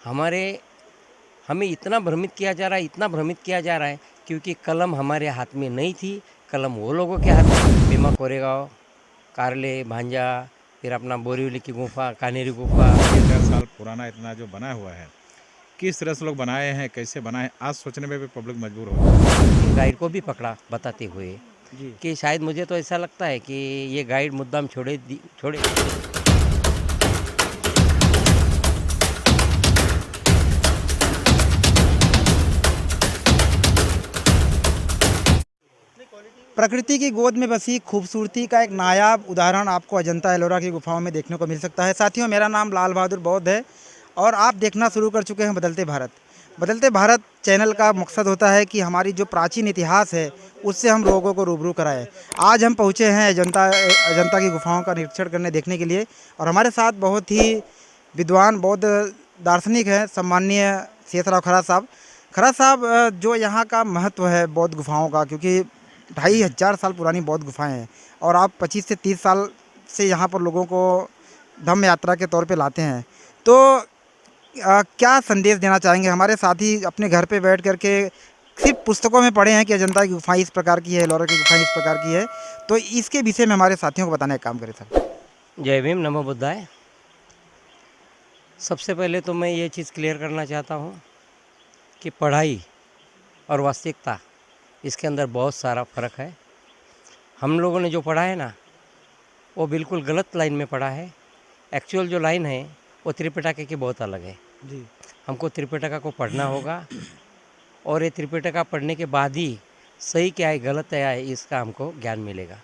हमारे हमें इतना भ्रमित किया जा रहा है, इतना भ्रमित किया जा रहा है, क्योंकि कलम हमारे हाथ में नहीं थी, कलम वो लोगों के हाथ में। भीमा कोरेगांव, कारले, भांजा, फिर अपना बोरीवली की गुफा, कान्हेरी गुफा। 1000 साल पुराना इतना जो बना हुआ है, किस तरह से लोग बनाए हैं, कैसे बनाए हैं, आज सोचने में भी पब्लिक मजबूर हो है। गाइड को भी पकड़ा बताते हुए जी। कि शायद मुझे तो ऐसा लगता है कि ये गाइड मुद्दाम छोड़े। प्रकृति की गोद में बसी खूबसूरती का एक नायाब उदाहरण आपको अजंता एलोरा की गुफाओं में देखने को मिल सकता है। साथियों, मेरा नाम लाल बहादुर बौद्ध है और आप देखना शुरू कर चुके हैं बदलते भारत। बदलते भारत चैनल का मकसद होता है कि हमारी जो प्राचीन इतिहास है उससे हम लोगों को रूबरू कराएं। आज हम पहुंचे हैं अजंता की गुफाओं का निरीक्षण करने देखने के लिए और हमारे साथ बहुत ही विद्वान बौद्ध दार्शनिक हैं, सम्माननीय शेषराव खरा साहब। खरा साहब, जो यहाँ का महत्व है बौद्ध गुफाओं का, क्योंकि 2500 साल पुरानी बौद्ध गुफाएं हैं और आप 25 से 30 साल से यहाँ पर लोगों को धम्म यात्रा के तौर पे लाते हैं, तो क्या संदेश देना चाहेंगे? हमारे साथी अपने घर पे बैठ करके सिर्फ पुस्तकों में पढ़े हैं कि अजंता की गुफाएं इस प्रकार की है, एलोरा की गुफाएं इस प्रकार की है, तो इसके विषय में हमारे साथियों को बताने का काम करें सर। जय भीम, नमो बुद्धाय। सबसे पहले तो मैं ये चीज़ क्लियर करना चाहता हूँ कि पढ़ाई और वास्तविकता, इसके अंदर बहुत सारा फ़र्क है। हम लोगों ने जो पढ़ा है ना, वो बिल्कुल गलत लाइन में पढ़ा है। एक्चुअल जो लाइन है वो त्रिपिटक की बहुत अलग है। जी। हमको त्रिपिटक को पढ़ना होगा और ये त्रिपिटक पढ़ने के बाद ही सही क्या है गलत क्या है इसका हमको ज्ञान मिलेगा।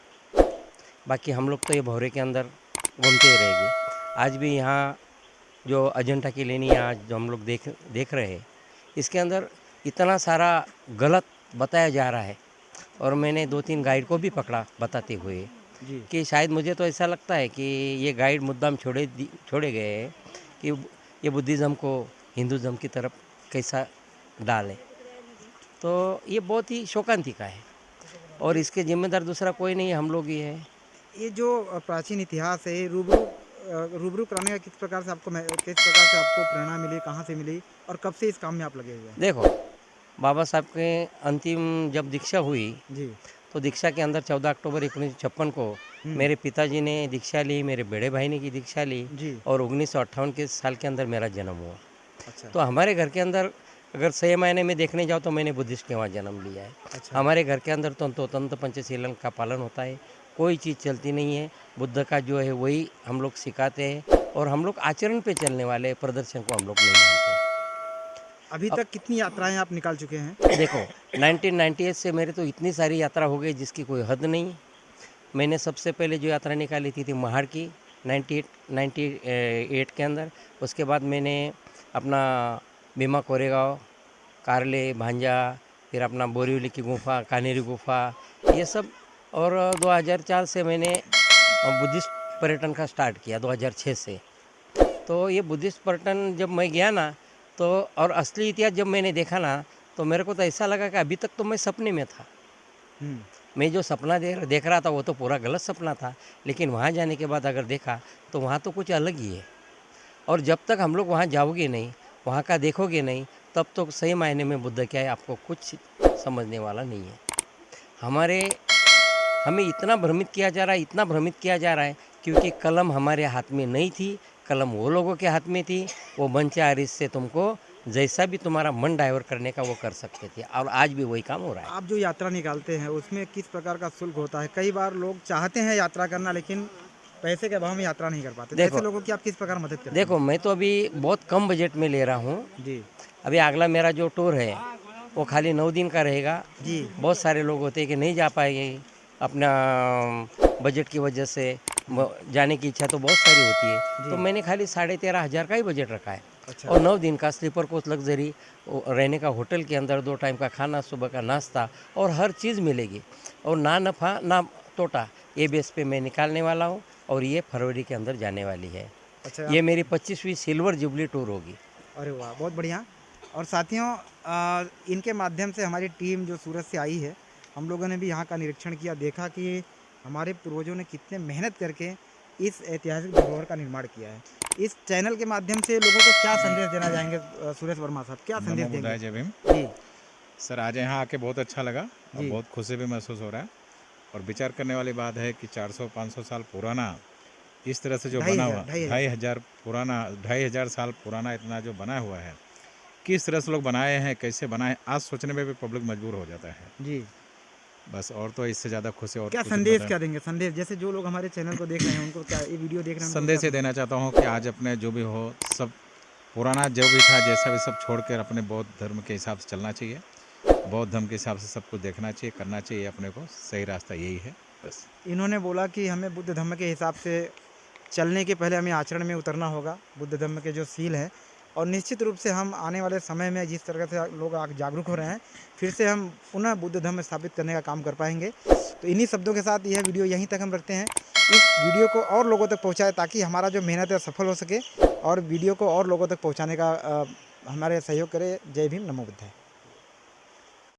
बाकी हम लोग तो ये भौरे के अंदर घूमते ही रहेंगे। आज भी यहाँ जो अजंता की लेनी आज जो हम लोग देख रहे हैं, इसके अंदर इतना सारा गलत बताया जा रहा है और मैंने 2-3 गाइड को भी पकड़ा बताते हुए जी। कि शायद मुझे तो ऐसा लगता है कि ये गाइड मुद्दाम छोड़े गए हैं कि ये बुद्धिज़्म को हिंदुज़्म की तरफ कैसा डालें। तो ये बहुत ही शोकांतिका है और इसके जिम्मेदार दूसरा कोई नहीं है, हम लोग ही है। ये जो प्राचीन इतिहास है, ये रूबरू कराने का किस प्रकार से आपको प्रेरणा मिली, कहाँ से मिली और कब से इस काम में आप लगे हुए हैं? देखो, बाबा साहब के अंतिम जब दीक्षा हुई, जी। तो दीक्षा के अंदर 14 अक्टूबर 1956 को मेरे पिताजी ने दीक्षा ली, मेरे बड़े भाई ने की दीक्षा ली जी। और 1958 के साल के अंदर मेरा जन्म हुआ। अच्छा। तो हमारे घर के अंदर अगर 6 महीने में देखने जाओ तो मैंने बुद्धिस्ट के वहाँ जन्म लिया है। अच्छा। हमारे घर के अंदर तो तंत्र पंचशीलन का पालन होता है, कोई चीज़ चलती नहीं है। बुद्ध का जो है वही हम लोग सिखाते हैं और हम लोग आचरण पे चलने वाले प्रदर्शन को हम लोग नहीं मानते। अभी तक कितनी यात्राएं आप निकाल चुके हैं? देखो, 1998 से मेरे तो इतनी सारी यात्रा हो गई जिसकी कोई हद नहीं। मैंने सबसे पहले जो यात्रा निकाली थी महाड़ की 98 के अंदर। उसके बाद मैंने अपना भीमा कोरेगांव, कारले, भांजा, फिर अपना बोरीवली की गुफा, कान्हेरी गुफा, ये सब। और 2004 से मैंने बुद्धिस्ट पर्यटन का स्टार्ट किया 2006 से। तो ये बुद्धिस्ट पर्यटन जब मैं गया ना, तो और असली इतिहास जब मैंने देखा ना, तो मेरे को तो ऐसा लगा कि अभी तक तो मैं सपने में था। मैं जो सपना देख रहा था वो तो पूरा गलत सपना था, लेकिन वहाँ जाने के बाद अगर देखा तो वहाँ तो कुछ अलग ही है। और जब तक हम लोग वहाँ जाओगे नहीं, वहाँ का देखोगे नहीं, तब तो सही मायने में बुद्ध क्या है आपको कुछ समझने वाला नहीं है। हमें इतना भ्रमित किया जा रहा है, इतना भ्रमित किया जा रहा है, क्योंकि कलम हमारे हाथ में नहीं थी, कलम वो लोगों के हाथ में थी। वो मंच आरिस से तुमको जैसा भी तुम्हारा मन डाइवर्ट करने का वो कर सकते थे और आज भी वही काम हो रहा है। आप जो यात्रा निकालते हैं उसमें किस प्रकार का शुल्क होता है? कई बार लोग चाहते हैं यात्रा करना लेकिन पैसे के अभाव में यात्रा नहीं कर पाते, तो देखो ऐसे लोगों की आप किस प्रकार मदद करते हैं? देखो, मैं तो अभी बहुत कम बजट में ले रहा हूँ। जी। अभी अगला मेरा जो टूर है वो खाली 9 दिन का रहेगा। जी। बहुत सारे लोग होते हैं कि नहीं जा पाएंगे अपना बजट की वजह से। जाने की इच्छा तो बहुत सारी होती है, तो मैंने खाली 13,500 का ही बजट रखा है। अच्छा। और 9 दिन का स्लीपर कोच लग्जरी रहने का होटल के अंदर 2 टाइम का खाना, सुबह का नाश्ता और हर चीज़ मिलेगी और ना नफ़ा ना तोटा, ये बेस पे मैं निकालने वाला हूँ और ये फरवरी के अंदर जाने वाली है। अच्छा। ये मेरी 25वीं सिल्वर जुबली टूर होगी। अरे वाह, बहुत बढ़िया। और साथियों, इनके माध्यम से हमारी टीम जो सूरत से आई है, हम लोगों ने भी यहाँ का निरीक्षण किया, देखा कि हमारे पूर्वजों ने कितने मेहनत करके इस ऐतिहासिक धरोहर का निर्माण किया है। इस चैनल के माध्यम से लोगों को क्या संदेश देना चाहेंगे सुरेश वर्मा साहब, क्या संदेश नमो देंगे? बुद्धाय, जय भीम। जी सर आज यहाँ आके बहुत अच्छा लगा और जी। बहुत खुशी भी महसूस हो रहा है। और विचार करने वाली बात है कि 400-500 साल पुराना इस तरह से जो ढाई बना हजार हुआ, ढाई हजार 2500 पुराना 2500 साल पुराना इतना जो बना हुआ है, किस तरह से लोग बनाए हैं, कैसे बनाए, आज सोचने में भी पब्लिक मजबूर हो जाता है। जी। बस और तो इससे ज़्यादा खुशी और क्या कुछ संदेश बताएं। क्या देंगे? संदेश जैसे जो लोग हमारे चैनल को देख रहे हैं उनको क्या, ये वीडियो देख रहे हैं उनको क्या संदेश ये देना चाहता हूँ कि आज अपने जो भी हो सब पुराना जो भी था जैसा भी सब छोड़कर अपने बौद्ध धर्म के हिसाब से चलना चाहिए। बौद्ध धर्म के हिसाब से सब कुछ देखना चाहिए, करना चाहिए अपने को। सही रास्ता यही है बस। इन्होंने बोला कि हमें बुद्ध धर्म के हिसाब से चलने के पहले हमें आचरण में उतरना होगा, बुद्ध धर्म के जो सील हैं, और निश्चित रूप से हम आने वाले समय में जिस तरह से लोग आग जागरूक हो रहे हैं, फिर से हम पुनः बुद्ध धर्म स्थापित करने का काम कर पाएंगे। तो इन्हीं शब्दों के साथ यह वीडियो यहीं तक हम रखते हैं। इस वीडियो को और लोगों तक पहुँचाएँ ताकि हमारा जो मेहनत है सफल हो सके, और वीडियो को और लोगों तक पहुँचाने का हमारे सहयोग करें। जय भीम, नमो बुद्धाय।